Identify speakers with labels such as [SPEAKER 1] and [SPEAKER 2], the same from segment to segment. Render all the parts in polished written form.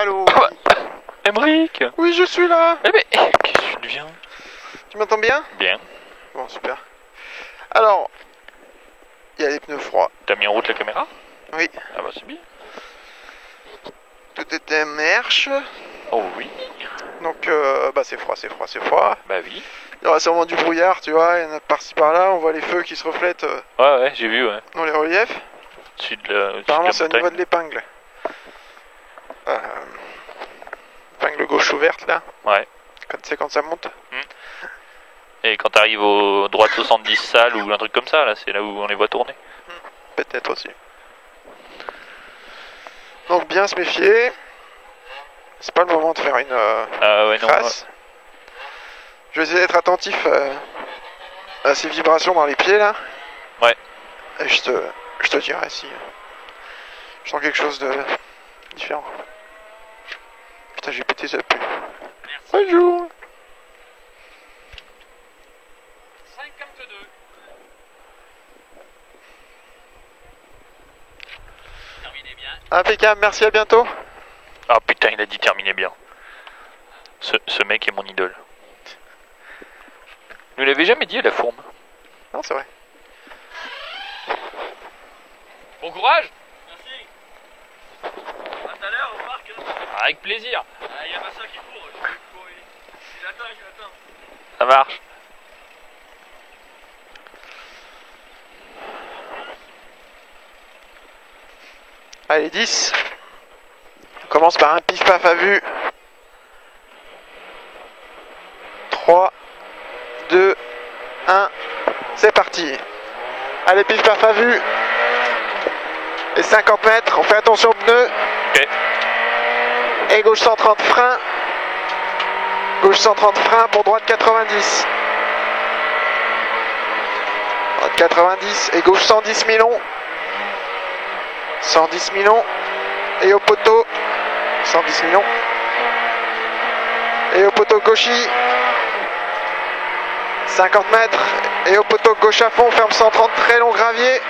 [SPEAKER 1] Allô?
[SPEAKER 2] Ah bah, Emeric.
[SPEAKER 1] Oui, je suis là.
[SPEAKER 2] Eh ben, qu'est-ce que tu deviens?
[SPEAKER 1] Tu m'entends bien?
[SPEAKER 2] Bien.
[SPEAKER 1] Bon, super. Alors, il y a les pneus froids.
[SPEAKER 2] T'as mis en route la caméra?
[SPEAKER 1] Oui.
[SPEAKER 2] Ah bah c'est bien.
[SPEAKER 1] Tout était merche.
[SPEAKER 2] Oh oui.
[SPEAKER 1] Donc, bah c'est froid, c'est froid, c'est froid.
[SPEAKER 2] Bah oui.
[SPEAKER 1] Il y aura sûrement du brouillard, tu vois. Il y en a par-ci par-là. On voit les feux qui se reflètent
[SPEAKER 2] Ouais, j'ai vu, ouais.
[SPEAKER 1] dans les reliefs.
[SPEAKER 2] Au-dessus de la
[SPEAKER 1] Apparemment, c'est au
[SPEAKER 2] montagne.
[SPEAKER 1] niveau de l'épingle. Épingle gauche ouverte, là.
[SPEAKER 2] Ouais.
[SPEAKER 1] Quand ça monte.
[SPEAKER 2] Et quand t'arrives au droit de 70 salles ou un truc comme ça, là, c'est là où on les voit tourner.
[SPEAKER 1] Peut-être aussi. Donc, bien se méfier. C'est pas le moment de faire une
[SPEAKER 2] Ah ouais, non.
[SPEAKER 1] crasse. Je vais essayer d'être attentif à ces vibrations dans les pieds, là.
[SPEAKER 2] Ouais.
[SPEAKER 1] Et je te dirai si je sens quelque chose de différent. Putain, j'ai pété ça pue. Bonjour.
[SPEAKER 2] 52. Terminez bien.
[SPEAKER 1] Impeccable, merci, à bientôt.
[SPEAKER 2] Ah putain, il a dit terminez bien. Ce mec est mon idole. Nous l'avait jamais dit à la fourme.
[SPEAKER 1] Non, c'est vrai.
[SPEAKER 2] Bon courage.
[SPEAKER 3] Merci. À tout à l'heure au parc. Hein.
[SPEAKER 2] Avec plaisir.
[SPEAKER 3] Ah, y a Massa qui court. Il attend.
[SPEAKER 2] Ça marche.
[SPEAKER 1] Allez, 10. On commence par un pif-paf à vue. 3, 2, 1. C'est parti. Allez, pif-paf à vue. Et 50 mètres, on fait attention aux pneus.
[SPEAKER 2] Ok.
[SPEAKER 1] Et gauche 130 frein. Gauche 130 frein pour droite 90. Droite 90 et gauche 110 millions. 110 millions. Et au poteau 110 millions. Et au poteau gauchy 50 mètres. Et au poteau gauche à fond, ferme 130, très long gravier.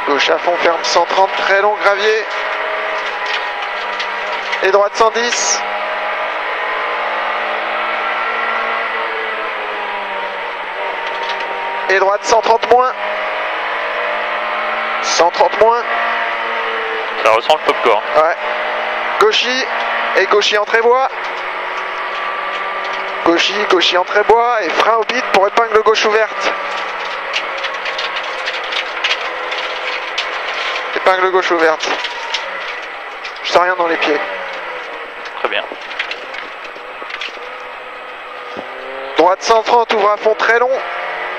[SPEAKER 1] Gauche à fond, ferme 130, très long gravier. Et droite 110. Et droite 130 moins. 130 moins.
[SPEAKER 2] Ça ressent le popcorn.
[SPEAKER 1] Ouais. Gauchy. Et gauchy entrée bois. Gauchy entrée bois. Et frein au bide pour épingle gauche ouverte. Épingle gauche ouverte. Je sens rien dans les pieds.
[SPEAKER 2] Très bien.
[SPEAKER 1] Droite 130, ouvre à fond très long.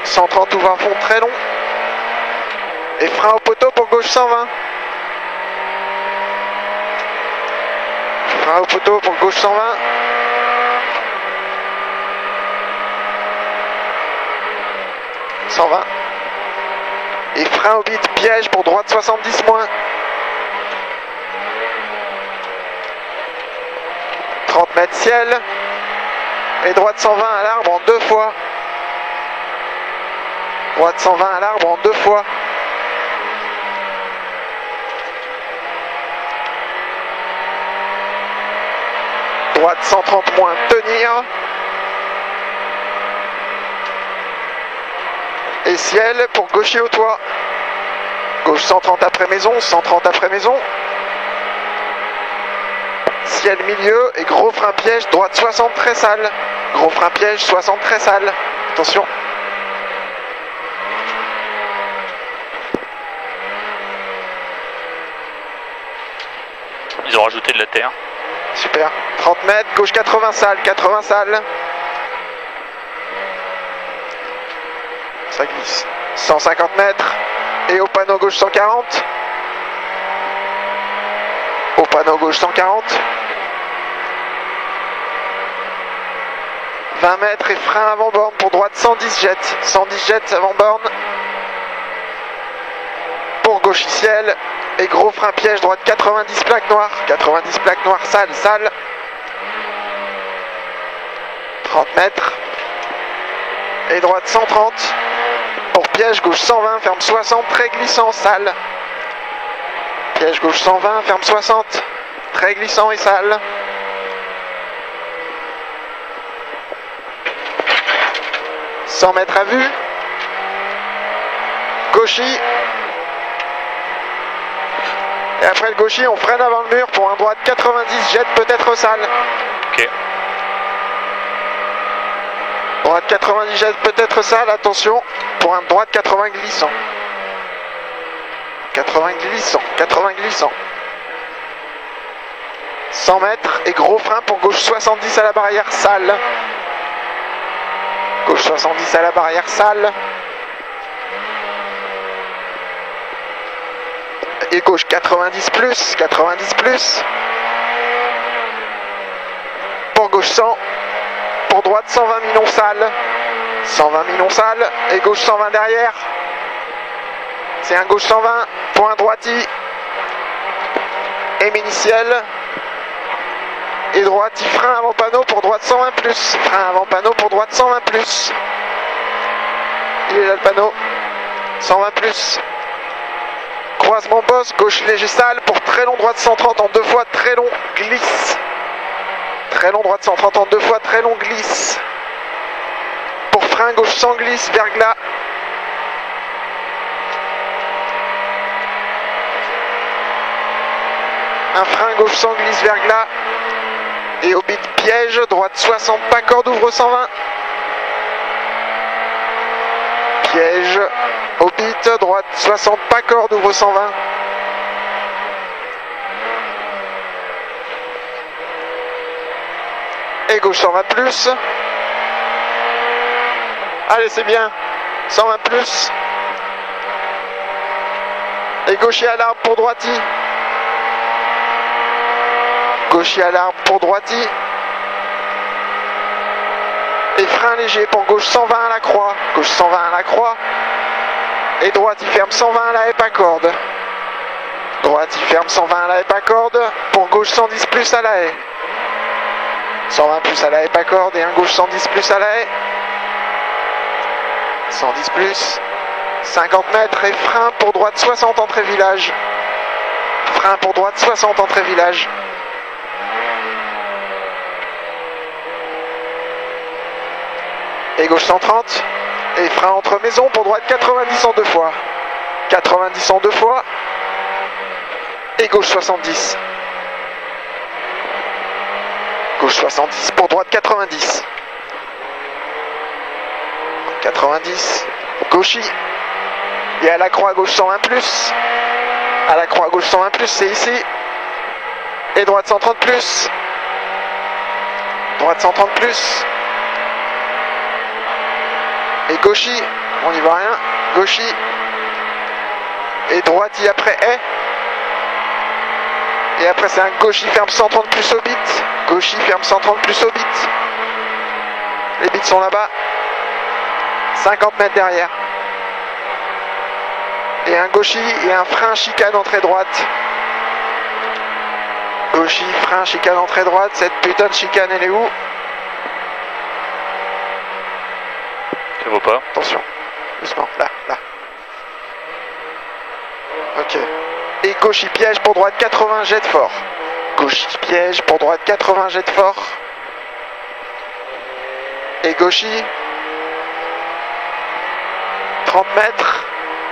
[SPEAKER 1] 130, ouvre à fond très long. Et frein au poteau pour gauche 120. Frein au poteau pour gauche 120. « 120. Et frein au bide, piège pour droite 70 moins. 30 mètres ciel. Et droite 120 à l'arbre en 2 fois. Droite 120 à l'arbre en 2 fois. Droite 130 moins, tenir. Et ciel pour gaucher au toit. Gauche 130 après maison, 130 après maison. Ciel milieu et gros frein piège, droite 60 très sale. Gros frein piège, 60 très sale. Attention.
[SPEAKER 2] Ils ont rajouté de la terre.
[SPEAKER 1] Super. 30 mètres, gauche 80 sale, 80 sale. Ça glisse. 150 mètres. Et au panneau gauche 140. Au panneau gauche 140. 20 mètres et frein avant borne pour droite 110 jets. 110 jets avant borne. Pour gauche ciel. Et gros frein piège droite 90 plaques noires. 90 plaques noires sale, sale. 30 mètres. Et droite 130. Pour piège gauche 120, ferme 60, très glissant, sale. Piège gauche 120, ferme 60. très glissant et sale. « 100 mètres à vue. Gauchy. Et après le gauchy, on freine avant le mur pour un droite 90, jette peut-être sale.
[SPEAKER 2] Ok.
[SPEAKER 1] Droite 90, jette peut-être sale, attention, pour un droite 80 glissant. 80 glissant, 80 glissant. 100 mètres et gros frein pour gauche 70 à la barrière sale. Gauche 70 à la barrière sale. Et gauche 90 plus, 90 plus. Pour gauche 100. Pour droite 120 millions sale. 120 millions sale. Et gauche 120 derrière. C'est un gauche 120 pour un droiti. Et initial. Et droite, frein avant panneau pour droite 120 plus. Frein avant panneau pour droite 120 plus. Il est là le panneau. 120 plus. Croisement bosse, gauche léger sale pour très long droite 130 en deux fois, très long glisse. Très long droite 130 en deux fois, très long glisse. Pour frein gauche 100 glisse, verglas. Un frein gauche 100 glisse, verglas. Et au bit piège, droite 60, pas corde, ouvre 120. Piège, au bit, droite 60, pas corde, ouvre 120. Et gauche 120 plus. Allez, c'est bien. 120 plus. Et gaucher à l'arbre pour droiti. Gaucher à l'arbre pour droiti. Et frein léger pour gauche 120 à la croix. Gauche 120 à la croix. Et droite il ferme 120 à la haie pas corde. Droite il ferme 120 à la haie pas corde. Pour gauche 110 plus à la haie. 120 plus à la haie pas corde. Et un gauche 110 plus à la haie. 110 plus. 50 mètres et frein pour droite 60 entrée village. Frein pour droite 60 entrée village. Et gauche 130. Et frein entre maison pour droite 90 en deux fois. 90 en deux fois. Et gauche 70. Gauche 70 pour droite 90. 90. Gauchy. Et à la croix gauche 120 plus. À la croix gauche 120 plus, c'est ici. Et droite 130 plus. Droite 130 plus. Et gauchy, on n'y voit rien. Gauchy. Et droiti après est. Et après c'est un gauchy ferme 130 plus au bit. Gauchy ferme 130 plus au bit. Les bits sont là-bas. 50 mètres derrière. Et un gauchy et un frein chicane entrée droite. Gauchy, frein, chicane entrée droite. Cette putain de chicane elle est où?
[SPEAKER 2] Ça vaut pas.
[SPEAKER 1] Attention, doucement, là, là. Ok. Et gauchy piège pour droite 80, jette fort. Gauchy piège pour droite 80, jette fort. Et gauchy. 30 mètres.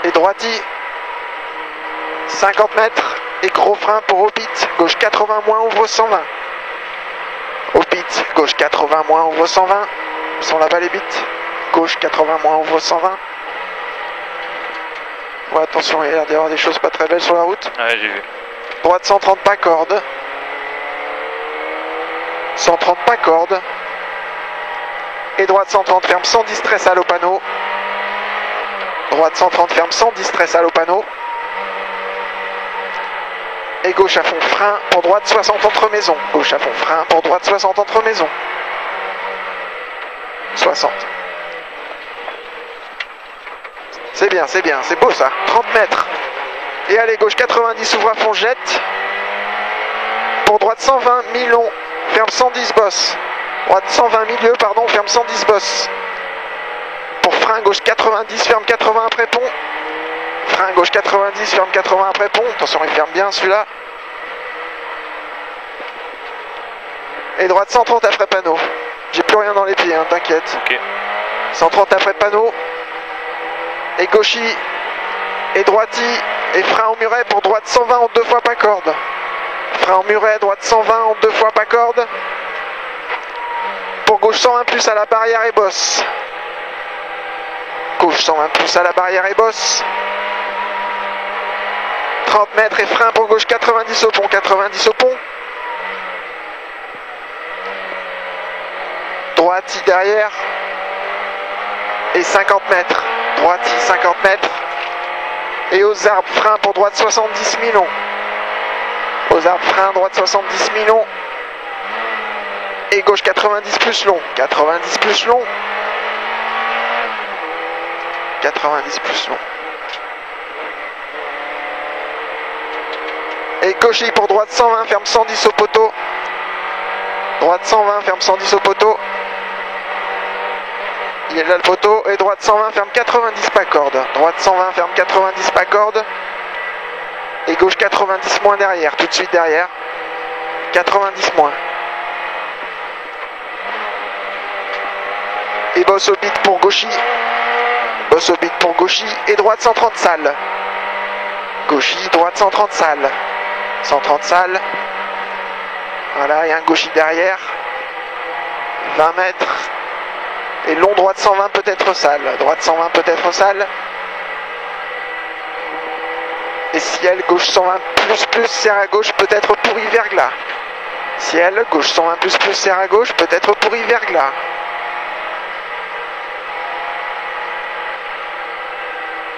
[SPEAKER 1] Et droiti. 50 mètres. Et gros frein pour au bit. Gauche 80 moins, ouvre 120. Au bit, gauche 80 moins, ouvre 120. Ils sont là-bas les bits. Gauche 80 moins, ouvre 120. Ouais, attention, il y a l'air d'y avoir des choses pas très belles sur la route.
[SPEAKER 2] Ouais, j'ai vu.
[SPEAKER 1] Droite 130 pas corde. 130 pas corde. Et droite 130 ferme sans distress à l'eau panneau. Droite 130 ferme sans distress à l'eau panneau. Et gauche à fond frein pour droite 60 entre maisons. Gauche à fond frein pour droite 60 entre maisons. 60. C'est bien, c'est beau ça. 30 mètres. Et allez, gauche 90, ouvre à fond, jette. Pour droite 120, mi-long, ferme 110 boss. Droite 120 milieu, pardon, ferme 110 boss. Pour frein, gauche 90, ferme 80 après pont. Frein, gauche 90, ferme 80 après pont. Attention, il ferme bien celui-là. Et droite 130 après panneau. J'ai plus rien dans les pieds, hein, t'inquiète.
[SPEAKER 2] Ok.
[SPEAKER 1] 130 après panneau. Et gauchis. Et droiti. Et frein au muret pour droite 120 en 2 fois pas corde. Frein au muret, droite 120 en 2 fois pas corde. Pour gauche 120 plus à la barrière et bosse. Gauche 120 plus à la barrière et bosse. 30 mètres et frein pour gauche 90 au pont, 90 au pont. Droiti derrière. Et 50 mètres. Droiti 50 mètres. Et aux arbres, frein pour droite 70 millions. Aux arbres, frein, droite 70 millions. Et gauche 90 plus long. 90 plus long. 90 plus long. Et gauchis pour droite 120, ferme 110 au poteau. Droite 120, ferme 110 au poteau. Il est là le poteau. Et droite 120, ferme 90 pas corde. Droite 120, ferme 90 pas corde. Et gauche 90 moins derrière, tout de suite derrière. 90 moins. Et bosse au bit pour gauchis. Bosse au bit pour gauchis. Et droite 130 salles. Gauchis, droite 130 salles. 130 salles. Voilà, il y a un gauchis derrière. 20 mètres. Et long droite 120 peut-être salle. Droite 120 peut-être salle. Et ciel, gauche 120 plus, serre à gauche, peut-être pour Yverglas. Ciel, gauche 120 plus, serre à gauche, peut-être pour Yverglas.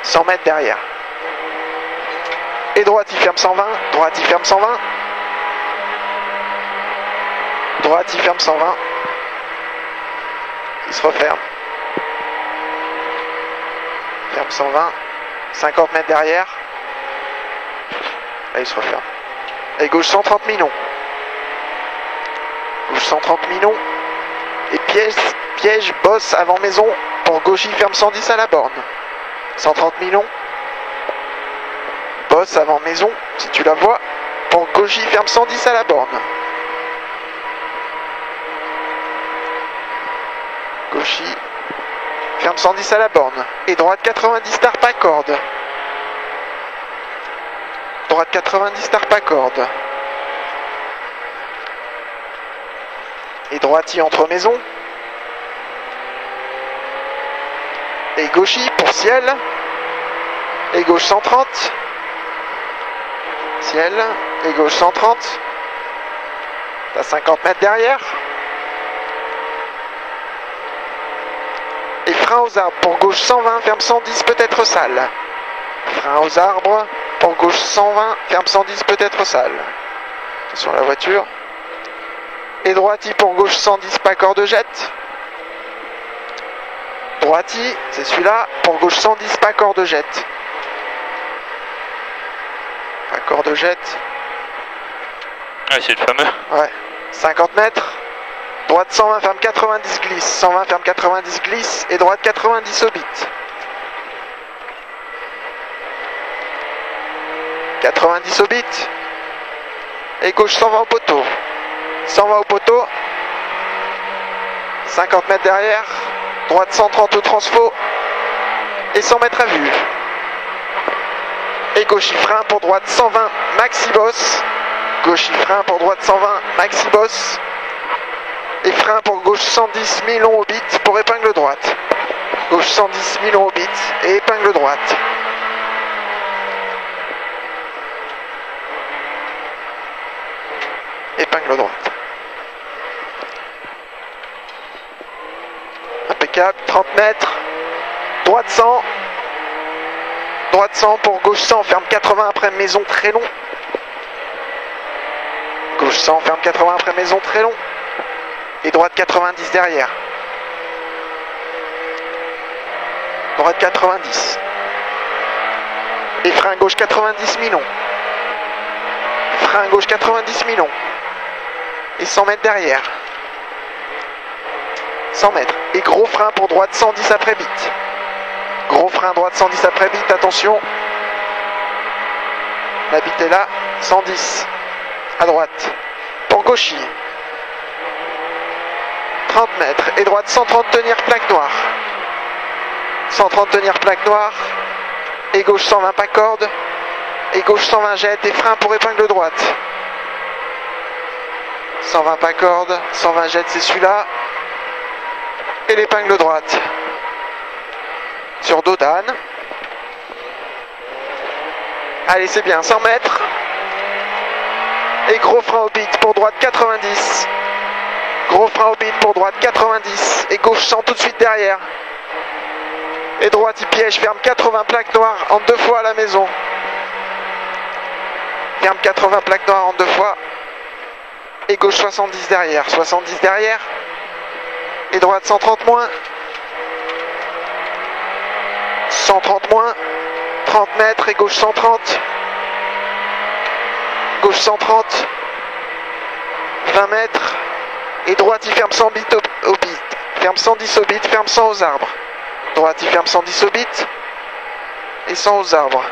[SPEAKER 1] « 100 mètres derrière. Et droite, il ferme 120. Droite, il ferme 120. Droite, il ferme 120. Il se referme. Ferme 120. 50 mètres derrière. Là, il se referme. Et gauche 130 millions. Gauche 130 millions. Et piège, bosse avant maison. Pour gauchis, ferme 110 à la borne. 130 millions. Bosse avant maison, si tu la vois. Pour gauchis, ferme 110 à la borne. Gauchis, ferme 110 à la borne. Et droite 90 tarpe à corde. Droite 90 tarpe à corde. Et droiti entre maison. Et gauchis pour ciel. Et gauche 130. Ciel. Et gauche 130. T'as 50 mètres derrière. Et frein aux arbres pour gauche 120, ferme 110, peut-être salle. Frein aux arbres pour gauche 120, ferme 110, peut-être salle. Attention à la voiture. Et droiti pour gauche 110, pas corde jette. Droiti, c'est celui-là, pour gauche 110, pas corde jette. Pas corde jette.
[SPEAKER 2] Ouais, c'est le fameux.
[SPEAKER 1] Ouais. 50 mètres. Droite 120, ferme 90, glisse. 120, ferme 90, glisse. Et droite 90 au bit. 90 au bit. Et gauche 120 au poteau. 120 au poteau. 50 mètres derrière. Droite 130 au transfo. Et 100 mètres à vue. Et gauche frein pour droite 120, maxi boss. Gauche frein pour droite 120, maxi boss. Et frein pour gauche 110 millions au bit pour épingle droite. Gauche 110 millions au bit et épingle droite. Épingle droite. Impeccable, 30 mètres. Droite 100. Droite 100 pour gauche 100, ferme 80 après maison très long. Gauche 100, ferme 80 après maison très long. Et droite 90 derrière. Droite 90. Et frein gauche 90 millions. Frein gauche 90 millions. Et 100 mètres derrière. 100 mètres. Et gros frein pour droite 110 après bit. Gros frein droite 110 après bit, attention. La bite est là, 110. À droite. Pour gauchis. 30 mètres. Et droite 130 tenir plaque noire. 130 tenir plaque noire. Et gauche 120 pas corde. Et gauche 120 jette et frein pour épingle droite. 120 pas corde, 120 jette c'est celui-là. Et l'épingle droite. Sur dos d'âne. Allez c'est bien, 100 mètres. Et gros frein au beat pour droite 90. Gros frein au beat pour droite 90. Et gauche 100 tout de suite derrière. Et droite il piège, ferme 80 plaques noires en 2 fois à la maison. Ferme 80 plaques noires en 2 fois. Et gauche 70 derrière. 70 derrière. Et droite 130 moins. 130 moins. 30 mètres et gauche 130. Gauche 130. 20 mètres. Et droite il ferme 100 bits au bit. Ferme 110 au bit, ferme 100 aux arbres. Droite il ferme 110 au bit. Et 100 aux arbres.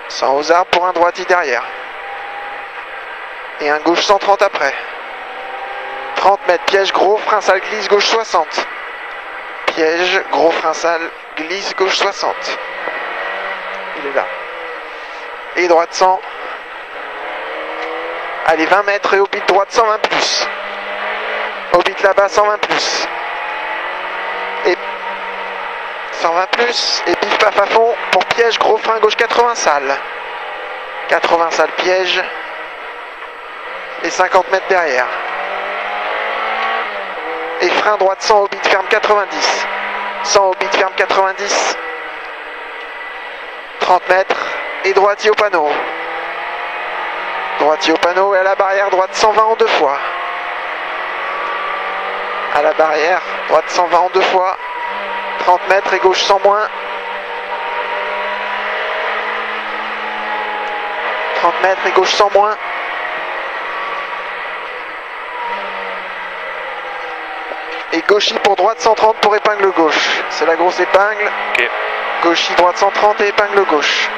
[SPEAKER 1] 100 aux arbres pour un droitier derrière. Et un gauche 130 après. 30 mètres, piège, gros, frein sale, glisse, gauche 60. Piège, gros, frein sale, glisse, gauche 60. Il est là. Et droite 100. Allez, 20 mètres et au bit droite 120 plus. Au bit là-bas 120 plus. Et 120 plus. Et pif paf à fond pour piège, gros frein gauche 80 sale. 80 sale piège. Et 50 mètres derrière. Et frein droite 100 au bit ferme 90. 100 au bit ferme 90. 30 mètres. Et droitier au panneau. Droitier au panneau et à la barrière, droite 120 en 2 fois. À la barrière, droite 120 en 2 fois. 30 mètres et gauche 100 moins. 30 mètres et gauche 100 moins. Et gauchis pour droite 130 pour épingle gauche. C'est la grosse épingle.
[SPEAKER 2] Ok.
[SPEAKER 1] Gauchis droite 130 et épingle gauche.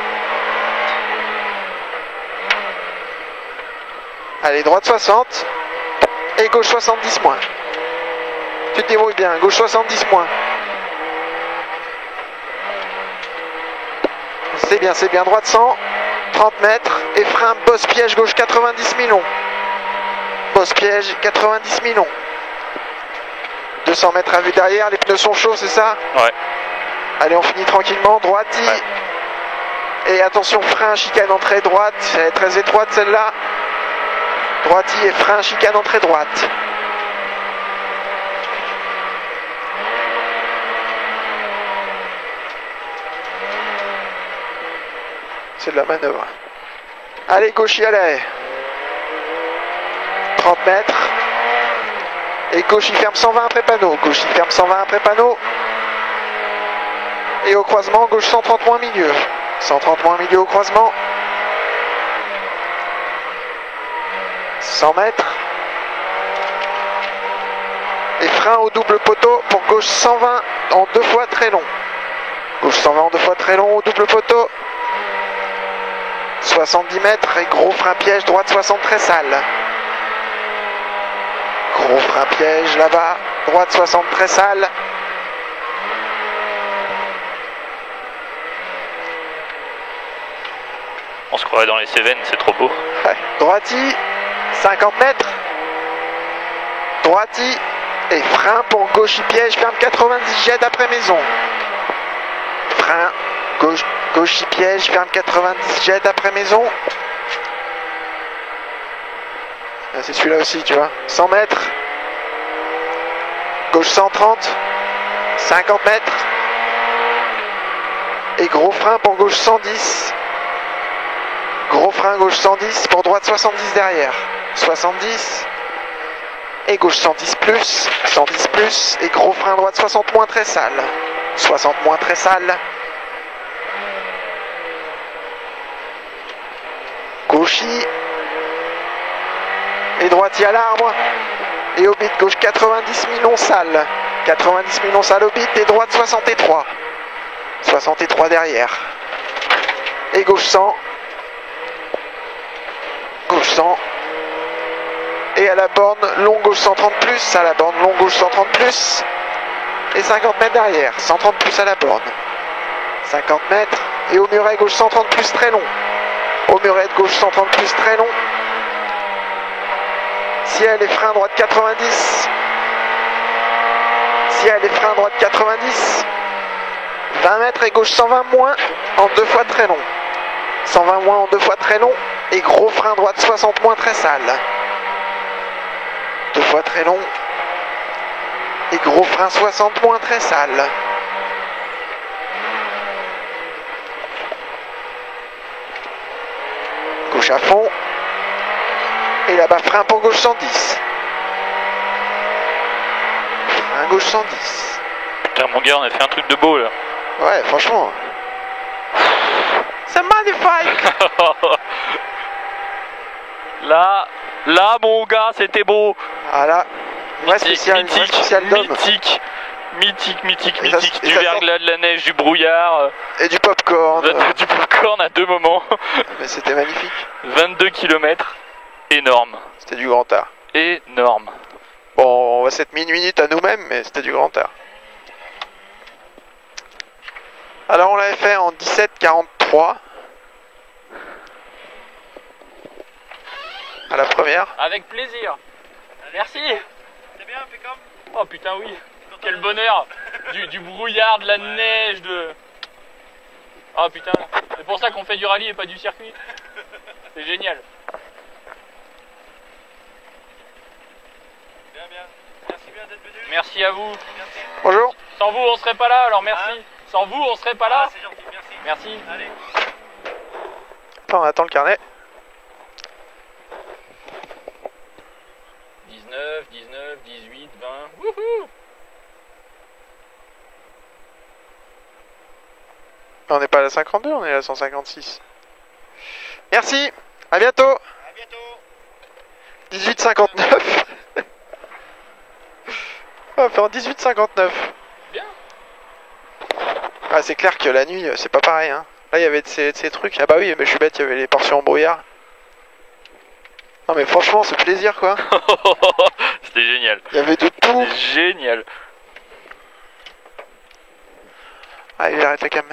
[SPEAKER 1] Allez, droite 60 et gauche 70 moins. Tu te débrouilles bien, gauche 70 moins. C'est bien, droite 100, 30 mètres et frein, bosse piège gauche 90 millions. Bosse piège 90 millions. 200 mètres à vue derrière, les pneus sont chauds, c'est ça?
[SPEAKER 2] Ouais.
[SPEAKER 1] Allez, on finit tranquillement, droite.
[SPEAKER 2] Ouais.
[SPEAKER 1] Et attention, frein, chicane entrée droite, elle est très étroite celle-là. Droiti et frein, chicane entrée droite. C'est de la manœuvre. Allez, gauchis, allez. 30 mètres. Et gauchis ferme 120 après panneau. Gauchis ferme 120 après panneau. Et au croisement, gauche 130 moins milieu. 130 moins milieu au croisement. 100 mètres. Et frein au double poteau pour gauche 120 en 2 fois très long. Gauche 120 en 2 fois très long au double poteau. 70 mètres et gros frein piège, droite 60 très sale. Gros frein piège là-bas, droite 60 très sale.
[SPEAKER 2] On se croirait dans les Cévennes, c'est trop beau.
[SPEAKER 1] Ouais. Droiti, 50 mètres. Droiti et frein pour gauche piège, ferme 90 jette après maison. Frein, gauche piège, ferme 90 jette après maison. Ah, c'est celui-là aussi, tu vois. 100 mètres. Gauche 130. 50 mètres. Et gros frein pour gauche 110. Gros frein gauche 110 pour droite 70 derrière. 70. Et gauche 110 plus. 110 plus. Et gros frein droite 60 moins très sale. 60 moins très sale. Gauchis. Et droitier à l'arbre. Et au bit gauche 90 millions sale. 90 millions sale au bit. Et droite 63. 63 derrière. Et gauche 100. Gauche 100. Et Et à la borne, long gauche 130 plus, à la borne, long gauche 130 plus. Et 50 mètres derrière, 130 plus à la borne. 50 mètres, et au muret gauche 130 plus très long. Au muret de gauche 130 plus très long. Ciel et frein droite 90. Ciel et frein droite 90. 20 mètres et gauche 120 moins en 2 fois très long. 120 moins en 2 fois très long. Et gros frein droite 60 moins très sale. 2 fois très long. Et gros frein 60 moins très sale. Gauche à fond. Et là-bas frein pour gauche 110. Frein gauche 110.
[SPEAKER 2] Putain, mon gars, on a fait un truc de beau là.
[SPEAKER 1] Ouais, franchement. C'est magnifique.
[SPEAKER 2] Là, mon gars, c'était beau.
[SPEAKER 1] Voilà. Vrai spécial, vrai spécial d'homme.
[SPEAKER 2] Mythique.
[SPEAKER 1] Et ça
[SPEAKER 2] Du verglas, de la neige, du brouillard.
[SPEAKER 1] Et du popcorn.
[SPEAKER 2] Du popcorn à 2 moments.
[SPEAKER 1] Mais c'était magnifique.
[SPEAKER 2] 22 km. Énorme.
[SPEAKER 1] C'était du grand art.
[SPEAKER 2] Énorme.
[SPEAKER 1] Bon, on va s'être mis une minute à nous-mêmes, mais c'était du grand art. Alors on l'avait fait en 17,43. À la première.
[SPEAKER 2] Avec plaisir. Merci.
[SPEAKER 3] C'est bien, impeccable.
[SPEAKER 2] Oh putain, oui. Quel bonheur. Du brouillard, de la neige, de... Oh putain. C'est pour ça qu'on fait du rallye et pas du circuit. C'est génial.
[SPEAKER 3] Bien. Merci bien d'être venu.
[SPEAKER 2] Merci à vous.
[SPEAKER 3] Merci.
[SPEAKER 1] Bonjour.
[SPEAKER 2] Sans vous, on serait pas là, alors merci.
[SPEAKER 3] Hein?
[SPEAKER 2] Sans vous, on serait pas là.
[SPEAKER 3] Ah, c'est gentil, merci.
[SPEAKER 2] Merci.
[SPEAKER 3] Allez.
[SPEAKER 1] Attends, on attend le carnet.
[SPEAKER 2] 19, 18, 20. Wouhou!
[SPEAKER 1] On n'est pas à la 52, on est à la 156. Merci. À bientôt.
[SPEAKER 3] À bientôt.
[SPEAKER 1] 18,59. On va faire en 18,59.
[SPEAKER 2] Bien.
[SPEAKER 1] Ah, c'est clair que la nuit, c'est pas pareil. Hein. Là, il y avait de ces trucs. Ah bah oui, mais je suis bête, il y avait les portions en brouillard. Non mais franchement, c'est plaisir quoi.
[SPEAKER 2] C'était génial.
[SPEAKER 1] Il y avait de tout.
[SPEAKER 2] C'était génial.
[SPEAKER 1] Allez, j'arrête la cam.